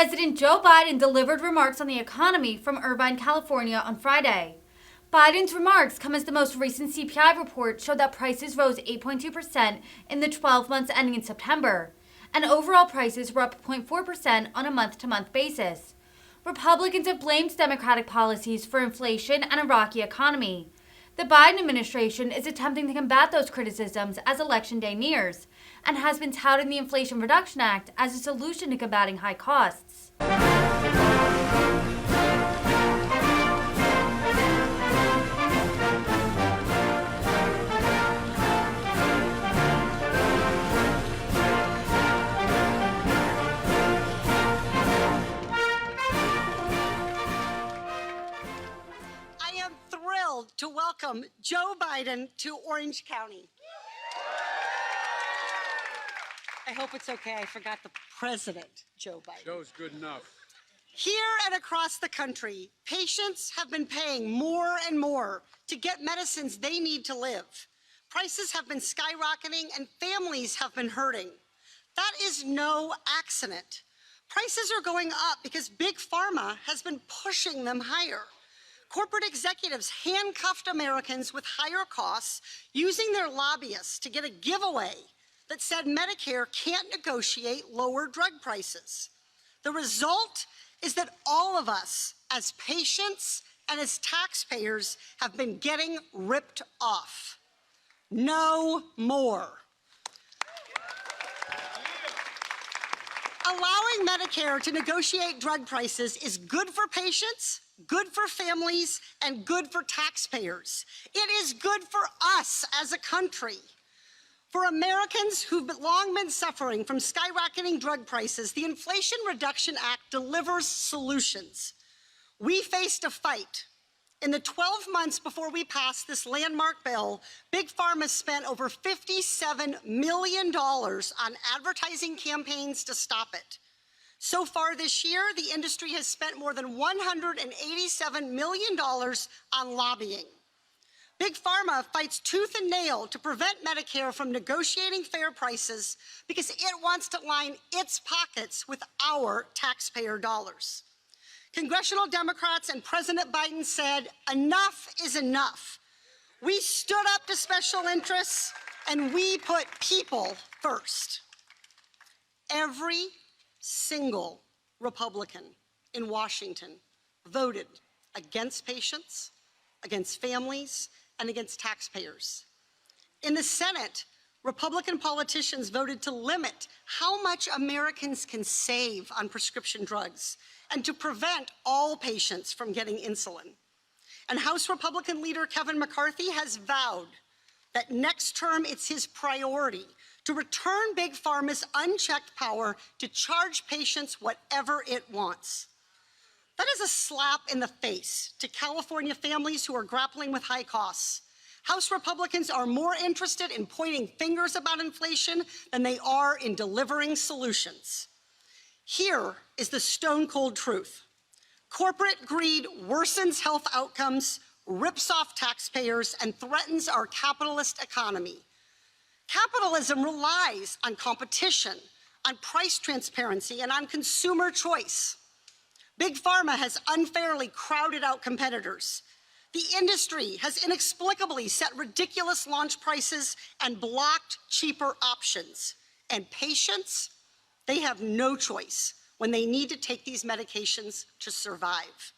President Joe Biden delivered remarks on the economy from Irvine, California on Friday. Biden's remarks come as the most recent CPI report showed that prices rose 8.2% in the 12 months ending in September, and overall prices were up 0.4% on a month-to-month basis. Republicans have blamed Democratic policies for inflation and a rocky economy. The Biden administration is attempting to combat those criticisms as Election Day nears, and has been touting the Inflation Reduction Act as a solution to combating high costs. To welcome Joe Biden to Orange County. I hope it's okay. I forgot the President, Joe Biden. Joe's good enough. Here and across the country, patients have been paying more and more to get medicines they need to live. Prices have been skyrocketing and families have been hurting. That is no accident. Prices are going up because Big Pharma has been pushing them higher. Corporate executives handcuffed Americans with higher costs using their lobbyists to get a giveaway that said Medicare can't negotiate lower drug prices. The result is that all of us, as patients and as taxpayers, have been getting ripped off. No more. Allowing Medicare to negotiate drug prices is good for patients, good for families, and good for taxpayers. It is good for us as a country. For Americans who've long been suffering from skyrocketing drug prices, the Inflation Reduction Act delivers solutions. We faced a fight. In the 12 months before we passed this landmark bill, Big Pharma spent over $57 million on advertising campaigns to stop it. So far this year, the industry has spent more than $187 million on lobbying. Big Pharma fights tooth and nail to prevent Medicare from negotiating fair prices because it wants to line its pockets with our taxpayer dollars. Congressional Democrats and President Biden said, enough is enough. We stood up to special interests and we put people first. Every single Republican in Washington voted against patients, against families, and against taxpayers. In the Senate, Republican politicians voted to limit how much Americans can save on prescription drugs and to prevent all patients from getting insulin. And House Republican leader Kevin McCarthy has vowed that next term it's his priority to return Big Pharma's unchecked power to charge patients whatever it wants. That is a slap in the face to California families who are grappling with high costs. House Republicans are more interested in pointing fingers about inflation than they are in delivering solutions. Here is the stone-cold truth. Corporate greed worsens health outcomes, rips off taxpayers, and threatens our capitalist economy. Capitalism relies on competition, on price transparency, and on consumer choice. Big Pharma has unfairly crowded out competitors. The industry has inexplicably set ridiculous launch prices and blocked cheaper options. And patients, they have no choice when they need to take these medications to survive.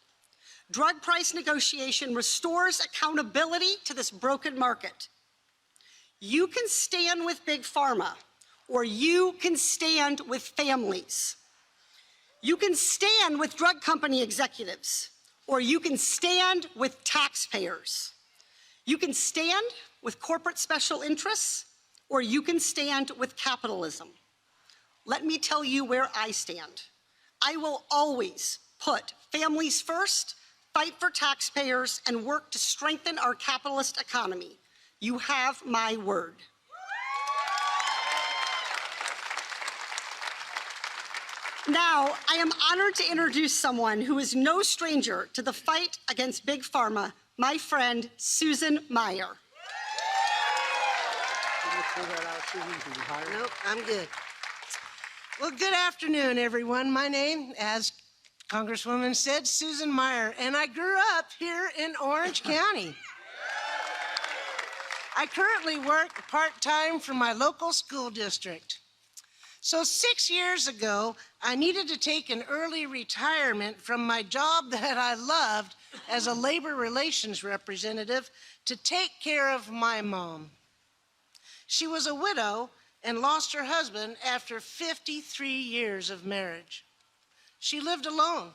Drug price negotiation restores accountability to this broken market. You can stand with Big Pharma, or you can stand with families. You can stand with drug company executives, or you can stand with taxpayers. You can stand with corporate special interests, or you can stand with capitalism. Let me tell you where I stand. I will always put families first, fight for taxpayers, and work to strengthen our capitalist economy. You have my word. Now, I am honored to introduce someone who is no stranger to the fight against Big Pharma, my friend, Susan Meyer. Nope, I'm good. Well, good afternoon, everyone. My name, as Congresswoman said, Susan Meyer, and I grew up here in Orange County. I currently work part-time for my local school district. So 6 years ago, I needed to take an early retirement from my job that I loved as a labor relations representative to take care of my mom. She was a widow and lost her husband after 53 years of marriage. She lived alone.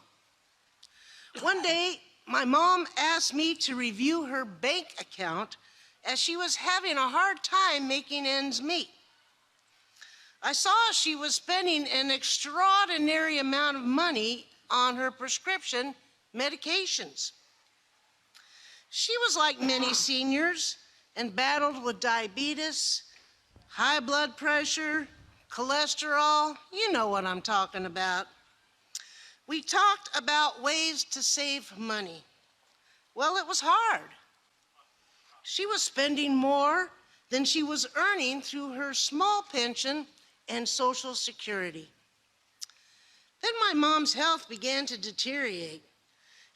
One day, my mom asked me to review her bank account as she was having a hard time making ends meet. I saw she was spending an extraordinary amount of money on her prescription medications. She was like many seniors and battled with diabetes, high blood pressure, cholesterol. You know what I'm talking about. We talked about ways to save money. Well, it was hard. She was spending more than she was earning through her small pension and Social Security. Then my mom's health began to deteriorate,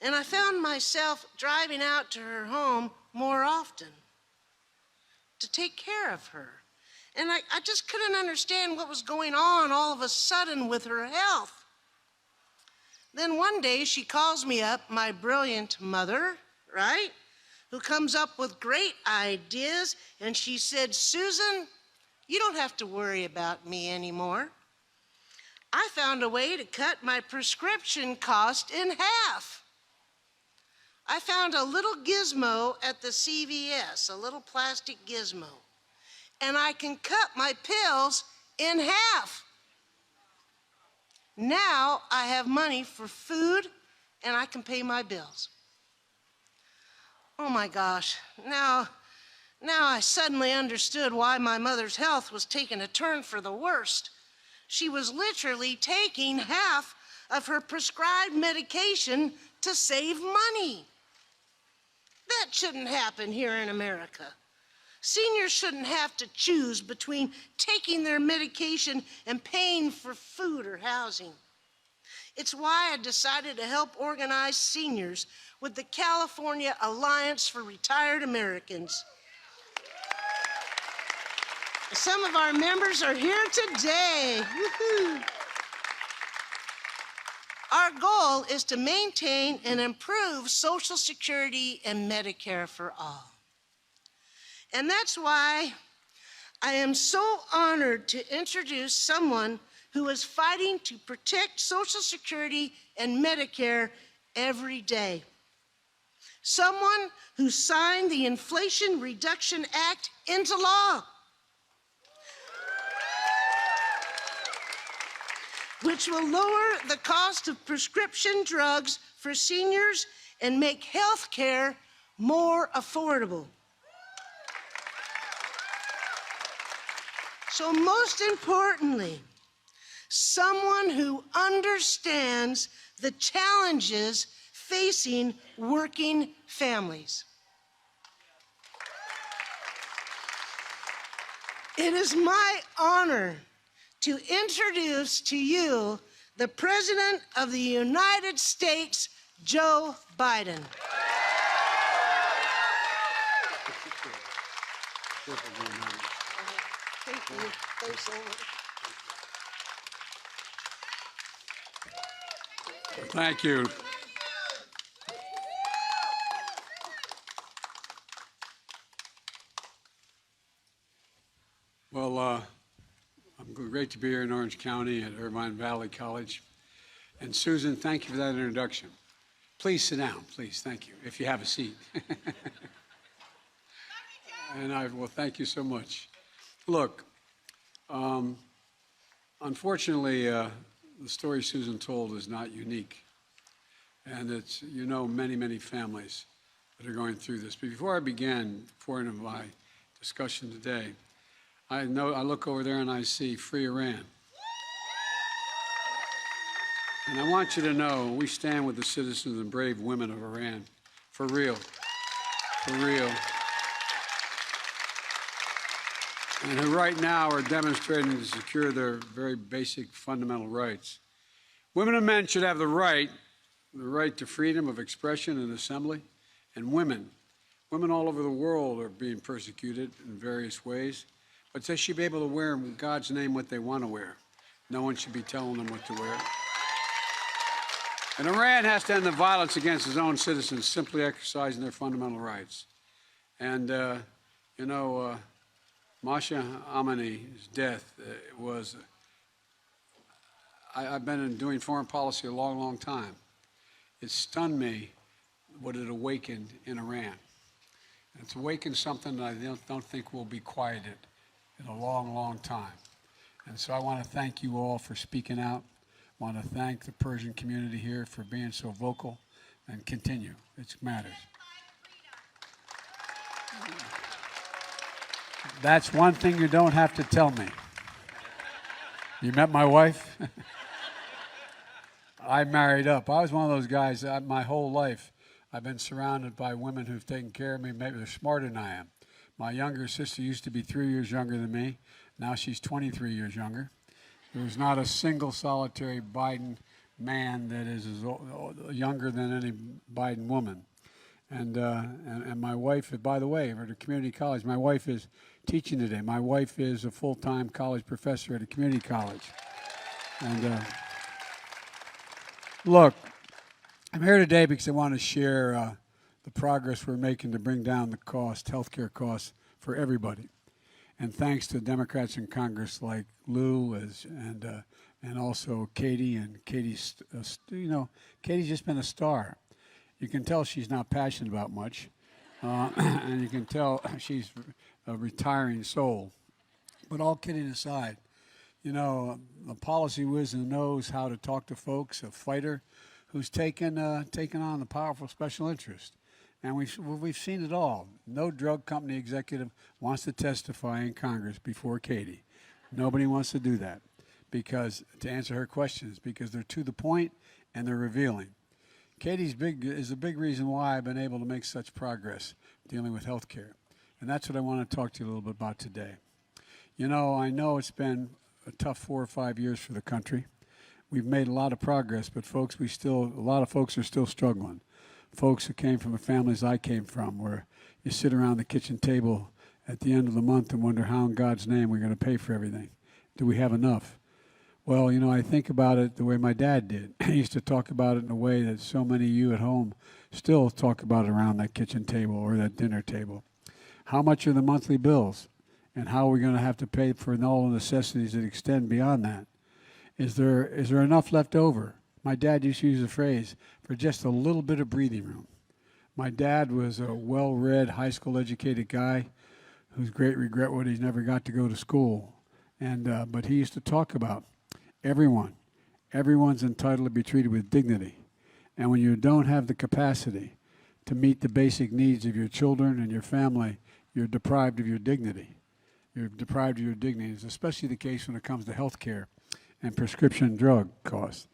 and I found myself driving out to her home more often to take care of her. And I just couldn't understand what was going on all of a sudden with her health. Then one day she calls me up, my brilliant mother, right, who comes up with great ideas, and she said, "Susan, you don't have to worry about me anymore. I found a way to cut my prescription cost in half. I found a little gizmo at the CVS, a little plastic gizmo, and I can cut my pills in half. Now I have money for food and I can pay my bills." Oh my gosh, now I suddenly understood why my mother's health was taking a turn for the worst. She was literally taking half of her prescribed medication to save money. That shouldn't happen here in America. Seniors shouldn't have to choose between taking their medication and paying for food or housing. It's why I decided to help organize seniors with the California Alliance for Retired Americans. Some of our members are here today. Woo-hoo. Our goal is to maintain and improve Social Security and Medicare for all. And that's why I am so honored to introduce someone who is fighting to protect Social Security and Medicare every day. Someone who signed the Inflation Reduction Act into law, which will lower the cost of prescription drugs for seniors and make health care more affordable. So most importantly, someone who understands the challenges facing working families. It is my honor to introduce to you the President of the United States, Joe Biden. Thank you. Thanks so much. Thank you. Well, great to be here in Orange County at Irvine Valley College. And Susan, thank you for that introduction. Please sit down, please. Thank you, if you have a seat. And well, thank you so much. Look, unfortunately, the story Susan told is not unique. And it's, you know, many, many families that are going through this. But before I begin, pouring into my discussion today, I look over there and I see free Iran. And I want you to know we stand with the citizens and brave women of Iran. For real. For real. and who right now are demonstrating to secure their very basic fundamental rights. Women and men should have the right to freedom of expression and assembly, and women all over the world are being persecuted in various ways, but they should be able to wear in God's name what they want to wear. No one should be telling them what to wear. And Iran has to end the violence against its own citizens, simply exercising their fundamental rights. And, Masha Amini's death was, I've been doing foreign policy a long, long time. It stunned me what it awakened in Iran. It's awakened something that I don't think will be quieted in a long, long time. And so I want to thank you all for speaking out. I want to thank the Persian community here for being so vocal, and continue. It matters. That's one thing you don't have to tell me. You met my wife? I married up. I was one of those guys my whole life. I've been surrounded by women who've taken care of me. Maybe they're smarter than I am. My younger sister used to be 3 years younger than me. Now she's 23 years younger. There's not a single solitary Biden man that is younger than any Biden woman. And my wife, by the way, at a community college, my wife is teaching today. My wife is a full-time college professor at a community college. And look, I'm here today because I want to share the progress we're making to bring down the cost, healthcare costs for everybody. And thanks to Democrats in Congress like Lou and also Katie. And Katie's, Katie's just been a star. You can tell she's not passionate about much, and you can tell she's a retiring soul. But all kidding aside, a policy whiz who knows how to talk to folks, a fighter who's taken on the powerful special interest. And we've seen it all. No drug company executive wants to testify in Congress before Katie. Nobody wants to do that to answer her questions, because they're to the point and they're revealing. Katie's is a big reason why I've been able to make such progress dealing with health care. And that's what I want to talk to you a little bit about today. I know it's been a tough 4 or 5 years for the country. We've made a lot of progress, but folks, a lot of folks are still struggling. Folks who came from the families I came from, where you sit around the kitchen table at the end of the month and wonder how in God's name we're going to pay for everything. Do we have enough? Well, I think about it the way my dad did. He used to talk about it in a way that so many of you at home still talk about it around that kitchen table or that dinner table. How much are the monthly bills? And how are we going to have to pay for all the necessities that extend beyond that? Is there enough left over? My dad used to use the phrase, for just a little bit of breathing room. My dad was a well-read, high school educated guy whose great regret was he never got to go to school. But he used to talk about everyone's entitled to be treated with dignity. And when you don't have the capacity to meet the basic needs of your children and your family, you're deprived of your dignity. You're deprived of your dignity. It's especially the case when it comes to health care and prescription drug costs.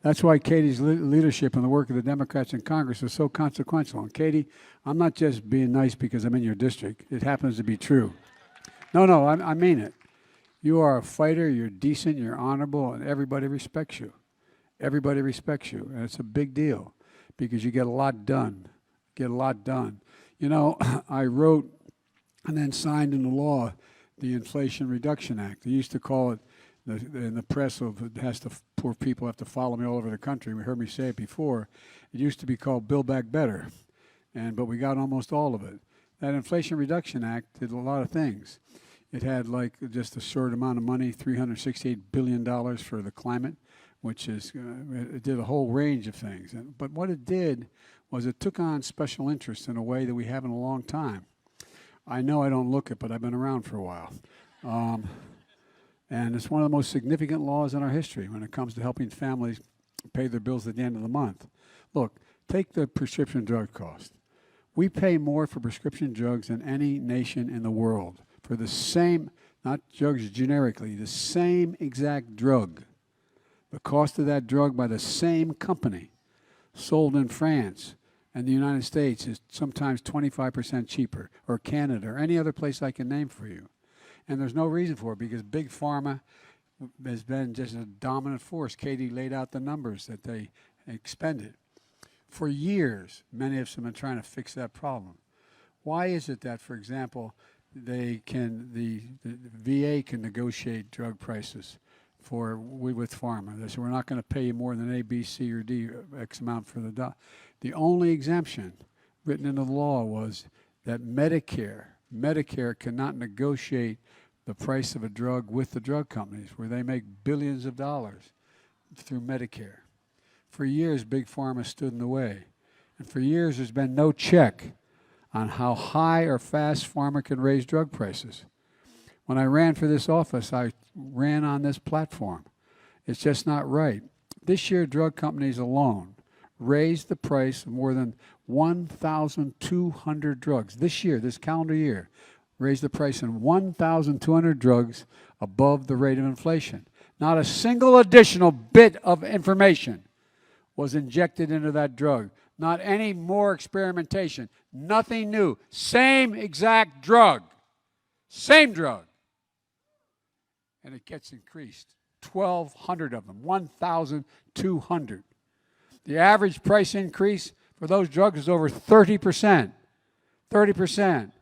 That's why Katie's leadership and the work of the Democrats in Congress is so consequential. And Katie, I'm not just being nice because I'm in your district. It happens to be true. No, I mean it. You are a fighter, you're decent, you're honorable, and everybody respects you. Everybody respects you, and it's a big deal because you get a lot done. I wrote and then signed into law the Inflation Reduction Act. They used to call it, in the press, poor people have to follow me all over the country. We heard me say it before. It used to be called Build Back Better, but we got almost all of it. That Inflation Reduction Act did a lot of things. It had just a short amount of money, $368 billion for the climate, which is, it did a whole range of things. But what it did was it took on special interest in a way that we haven't in a long time. I know I don't look it, but I've been around for a while. And it's one of the most significant laws in our history when it comes to helping families pay their bills at the end of the month. Look, take the prescription drug cost. We pay more for prescription drugs than any nation in the world for the same, not drugs generically, the same exact drug. The cost of that drug by the same company sold in France and the United States is sometimes 25% cheaper, or Canada, or any other place I can name for you. And there's no reason for it because Big Pharma has been just a dominant force. Katie laid out the numbers that they expended. For years, many of us have been trying to fix that problem. Why is it that, for example, the VA can negotiate drug prices with pharma? They say, we're not going to pay you more than A, B, C, or D, X amount for the The only exemption written into the law was that Medicare cannot negotiate the price of a drug with the drug companies, where they make billions of dollars through Medicare. For years, Big Pharma stood in the way. And for years, there's been no check on how high or fast pharma can raise drug prices. When I ran for this office, I ran on this platform. It's just not right. This year, drug companies alone raised the price of more than 1,200 drugs. This year, this calendar year, raised the price on 1,200 drugs above the rate of inflation. Not a single additional bit of information was injected into that drug. Not any more experimentation. Nothing new. Same exact drug. Same drug. And it gets increased. 1,200 of them. 1,200. The average price increase for those drugs is over 30%. 30%.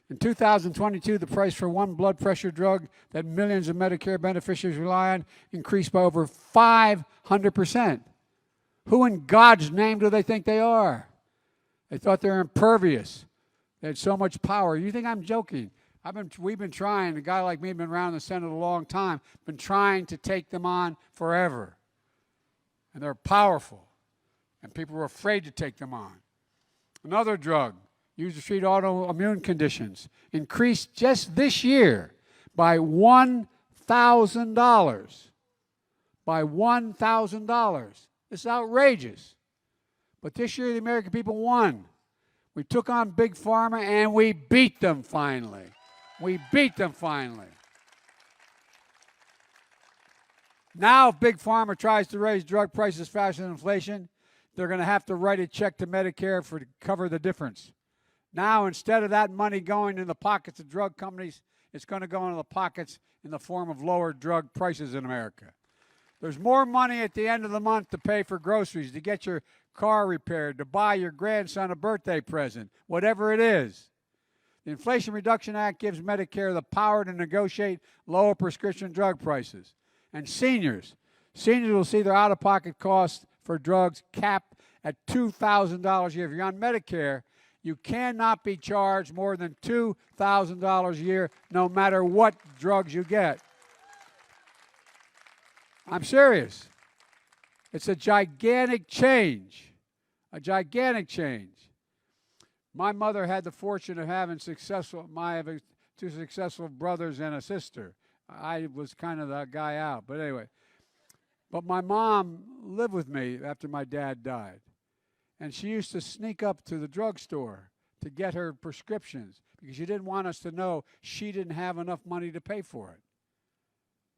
In 2022, the price for one blood pressure drug that millions of Medicare beneficiaries rely on increased by over 500%. Who in God's name do they think they are? They thought they were impervious. They had so much power. You think I'm joking? We've been trying, a guy like me has been around the Senate a long time, been trying to take them on forever. And they're powerful. And people were afraid to take them on. Another drug used to treat autoimmune conditions increased just this year by $1,000. By $1,000. This is outrageous. But this year the American people won. We took on Big Pharma and we beat them finally. We beat them finally. Now if Big Pharma tries to raise drug prices faster than inflation, they're going to have to write a check to Medicare to cover the difference. Now, instead of that money going in the pockets of drug companies, it's going to go into the pockets in the form of lower drug prices in America. There's more money at the end of the month to pay for groceries, to get your car repaired, to buy your grandson a birthday present, whatever it is. The Inflation Reduction Act gives Medicare the power to negotiate lower prescription drug prices. And seniors will see their out-of-pocket costs for drugs capped at $2,000 a year. If you're on Medicare, you cannot be charged more than $2,000 a year, no matter what drugs you get. I'm serious. It's a gigantic change. A gigantic change. My mother had the fortune of having two successful brothers and a sister. I was kind of that guy out, but anyway. But my mom lived with me after my dad died. And she used to sneak up to the drugstore to get her prescriptions because she didn't want us to know she didn't have enough money to pay for it.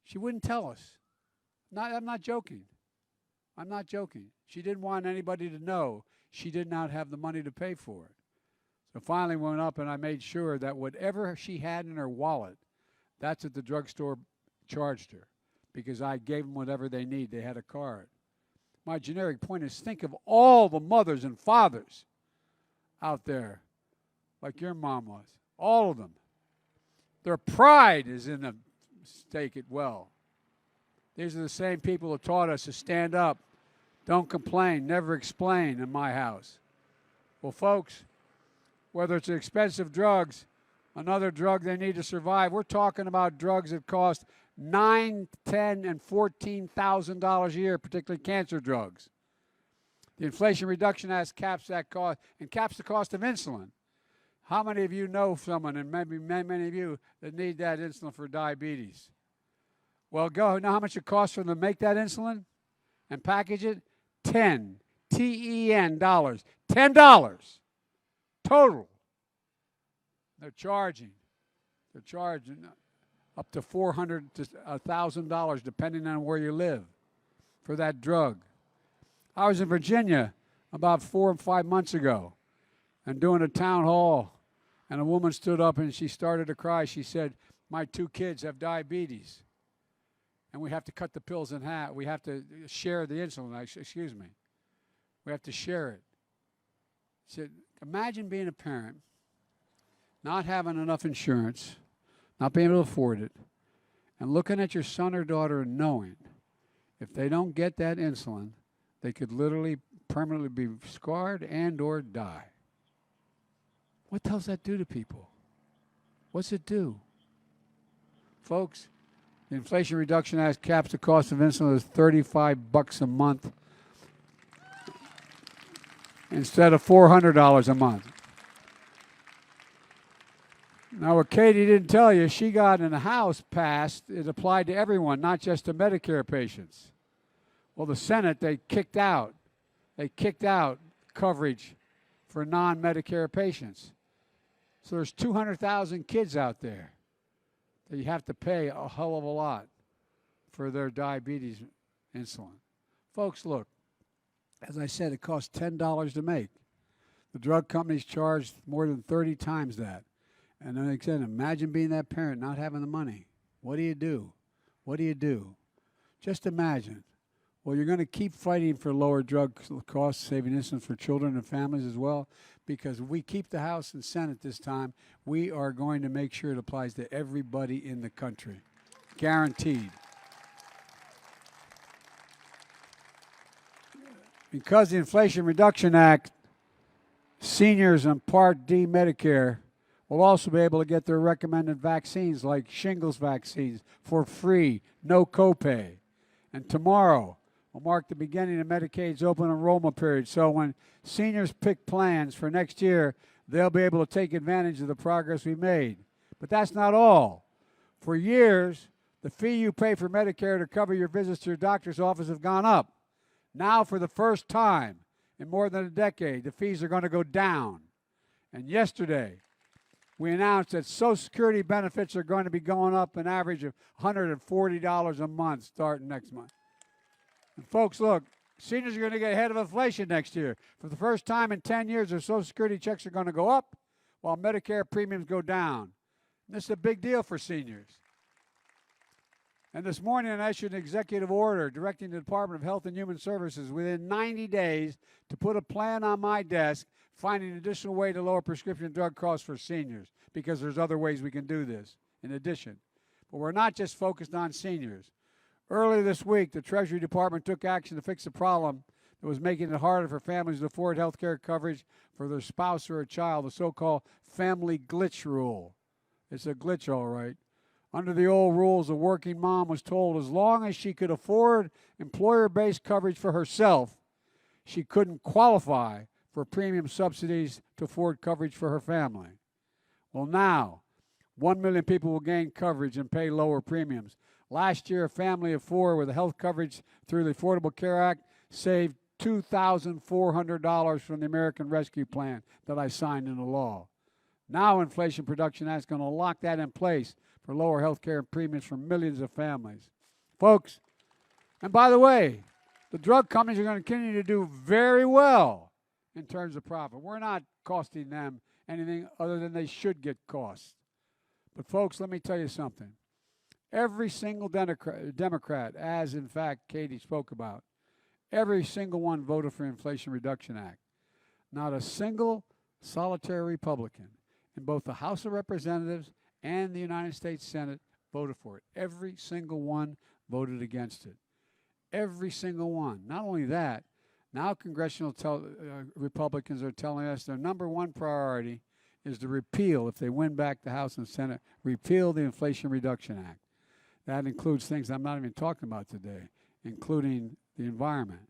She wouldn't tell us. I'm not joking. I'm not joking. She didn't want anybody to know she did not have the money to pay for it. So finally went up and I made sure that whatever she had in her wallet, that's what the drugstore charged her because I gave them whatever they need. They had a card. My generic point is think of all the mothers and fathers out there like your mom was. All of them. Their pride is in the stake it well. These are the same people who taught us to stand up, don't complain, never explain in my house. Well, folks, whether it's expensive drugs, another drug they need to survive, we're talking about drugs that cost $9,000, $10,000, and $14,000 a year, particularly cancer drugs. The Inflation Reduction Act caps that cost and caps the cost of insulin. How many of you know someone, and maybe many of you, that need that insulin for diabetes? Well, go know how much it costs for them to make that insulin and package it? $10 dollars. $10 total. They're charging up to $400 to $1,000 depending on where you live for that drug. I was in Virginia about 4 or 5 months ago and doing a town hall, and a woman stood up and she started to cry. She said, My 2 kids have diabetes, and we have to cut the pills in half. We have to share the insulin. Excuse me. We have to share it. So imagine being a parent, not having enough insurance, not being able to afford it, and looking at your son or daughter and knowing if they don't get that insulin, they could literally permanently be scarred and or die. What does that do to people? What's it do? Folks, the Inflation Reduction Act caps the cost of insulin as $35 a month instead of $400 a month. Now, what Katie didn't tell you, she got in the House passed, it applied to everyone, not just to Medicare patients. Well, the Senate, they kicked out coverage for non-Medicare patients. So there's 200,000 kids out there that you have to pay a hell of a lot for their diabetes insulin. Folks, look, as I said, it costs $10 to make. The drug companies charge more than 30 times that. And then again, imagine being that parent, not having the money. What do you do? What do you do? Just imagine. Well, you're going to keep fighting for lower drug costs, saving insulin for children and families as well, because if we keep the House and Senate this time, we are going to make sure it applies to everybody in the country. Guaranteed. Because the Inflation Reduction Act, seniors on Part D Medicare will also be able to get their recommended vaccines like shingles vaccines for free, no copay. And tomorrow will mark the beginning of Medicaid's open enrollment period. So when seniors pick plans for next year, they'll be able to take advantage of the progress we made. But that's not all. For years, the fee you pay for Medicare to cover your visits to your doctor's office have gone up. Now, for the first time in more than a decade, the fees are going to go down. And yesterday, we announced that Social Security benefits are going to be going up an average of $140 a month starting next month. And folks, look, seniors are going to get ahead of inflation next year. For the first time in 10 years, their Social Security checks are going to go up while Medicare premiums go down. And this is a big deal for seniors. And this morning, I issued an executive order directing the Department of Health and Human Services within 90 days to put a plan on my desk finding an additional way to lower prescription drug costs for seniors, because there's other ways we can do this in addition. But we're not just focused on seniors. Earlier this week, the Treasury Department took action to fix the problem that was making it harder for families to afford health care coverage for their spouse or a child, the so-called family glitch rule. It's a glitch, all right. Under the old rules, a working mom was told as long as she could afford employer-based coverage for herself, she couldn't qualify for premium subsidies to afford coverage for her family. Well, now, 1 million people will gain coverage and pay lower premiums. Last year, a family of 4 with health coverage through the Affordable Care Act saved $2,400 from the American Rescue Plan that I signed into law. Now, Inflation Reduction Act is going to lock that in place for lower health care premiums for millions of families. Folks, and by the way, the drug companies are going to continue to do very well in terms of profit. We're not costing them anything other than they should get costs. But folks, let me tell you something. Every single Democrat, as in fact Katie spoke about, every single one voted for Inflation Reduction Act. Not a single solitary Republican in both the House of Representatives and the United States Senate voted for it. Every single one voted against it. Every single one. Not only that, now congressional Republicans are telling us their number one priority is to repeal, if they win back the House and Senate, repeal the Inflation Reduction Act. That includes things I'm not even talking about today, including the environment.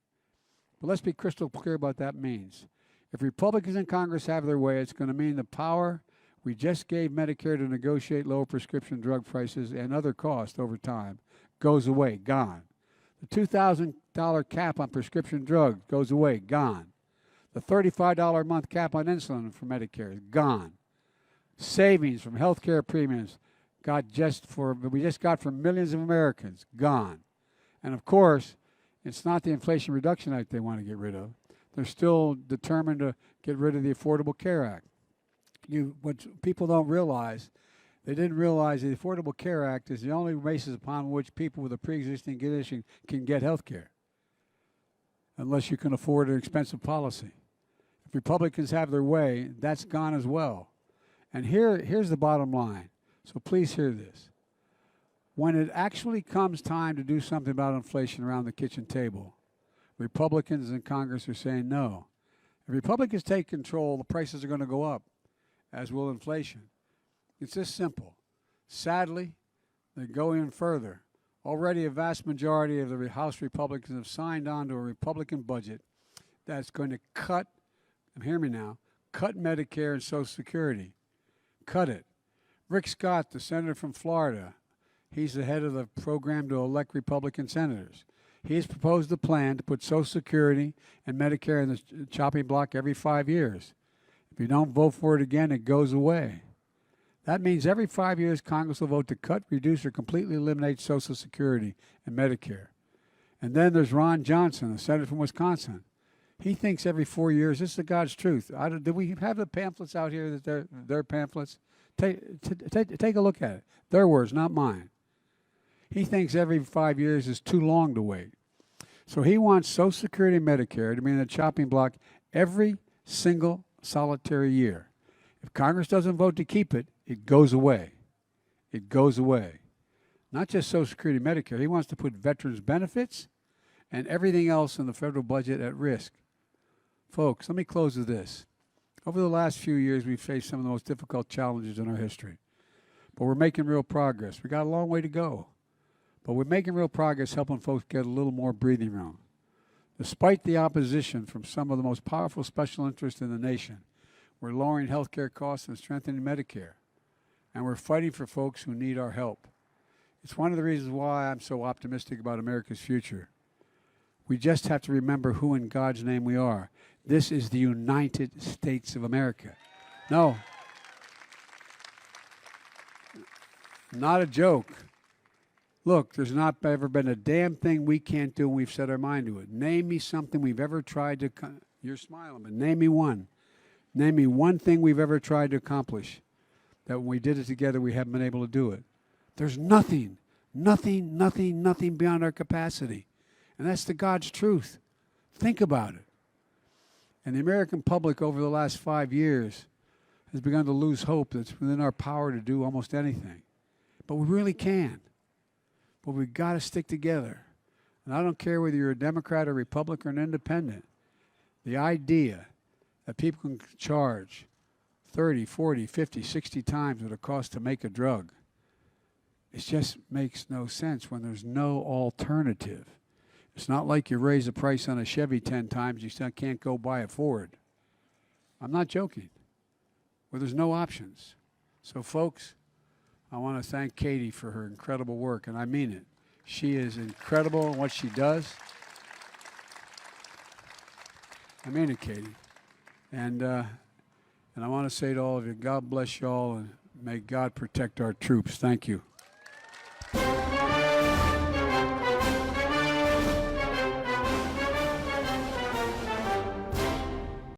But let's be crystal clear about what that means. If Republicans in Congress have their way, it's going to mean the power we just gave Medicare to negotiate lower prescription drug prices and other costs over time goes away, gone. The $2,000 cap on prescription drugs goes away, gone. The $35 a month cap on insulin for Medicare is gone. Savings from health care premiums we just got for millions of Americans, gone. And of course, it's not the Inflation Reduction Act they want to get rid of. They're still determined to get rid of the Affordable Care Act. What people don't realize, They didn't realize the Affordable Care Act is the only basis upon which people with a pre-existing condition can get health care, unless you can afford an expensive policy. If Republicans have their way, that's gone as well. And here's the bottom line. So please hear this. When it actually comes time to do something about inflation around the kitchen table, Republicans in Congress are saying no. If Republicans take control, the prices are going to go up, as will inflation. It's this simple. Sadly, they go in further. Already a vast majority of the House Republicans have signed on to a Republican budget that's going to cut, hear me now, cut Medicare and Social Security. Cut it. Rick Scott, the senator from Florida, he's the head of the program to elect Republican senators. He's proposed a plan to put Social Security and Medicare in the chopping block every 5 years. If you don't vote for it again, it goes away. That means every 5 years, Congress will vote to cut, reduce, or completely eliminate Social Security and Medicare. And then there's Ron Johnson, the senator from Wisconsin. He thinks every 4 years, this is the God's truth. Did we have the pamphlets out here, that their pamphlets? Take a look at it. Their words, not mine. He thinks every 5 years is too long to wait. So he wants Social Security and Medicare to be in the chopping block every single solitary year. If Congress doesn't vote to keep it, it goes away. It goes away. Not just Social Security and Medicare. He wants to put veterans' benefits and everything else in the federal budget at risk. Folks, let me close with this. Over the last few years, we've faced some of the most difficult challenges in our history. But we're making real progress. We got a long way to go. But we're making real progress helping folks get a little more breathing room. Despite the opposition from some of the most powerful special interests in the nation, we're lowering health care costs and strengthening Medicare. And we're fighting for folks who need our help. It's one of the reasons why I'm so optimistic about America's future. We just have to remember who in God's name we are. This is the United States of America. No. Not a joke. Look, there's not ever been a damn thing we can't do, and we've set our mind to it. Name me something we've ever tried to... You're smiling, but name me one. Name me one thing we've ever tried to accomplish that when we did it together, we haven't been able to do it. There's nothing beyond our capacity. And that's the God's truth. Think about it. And the American public over the last 5 years has begun to lose hope that it's within our power to do almost anything. But we really can. But we've got to stick together. And I don't care whether you're a Democrat or Republican or an independent. The idea that people can charge 30, 40, 50, 60 times what it costs to make a drug, it just makes no sense when there's no alternative. It's not like you raise the price on a Chevy 10 times, you still can't go buy a Ford. I'm not joking. Well, there's no options. So, folks, I want to thank Katie for her incredible work, and I mean it. She is incredible in what she does. I mean it, Katie. And I want to say to all of you, God bless you all, and may God protect our troops. Thank you.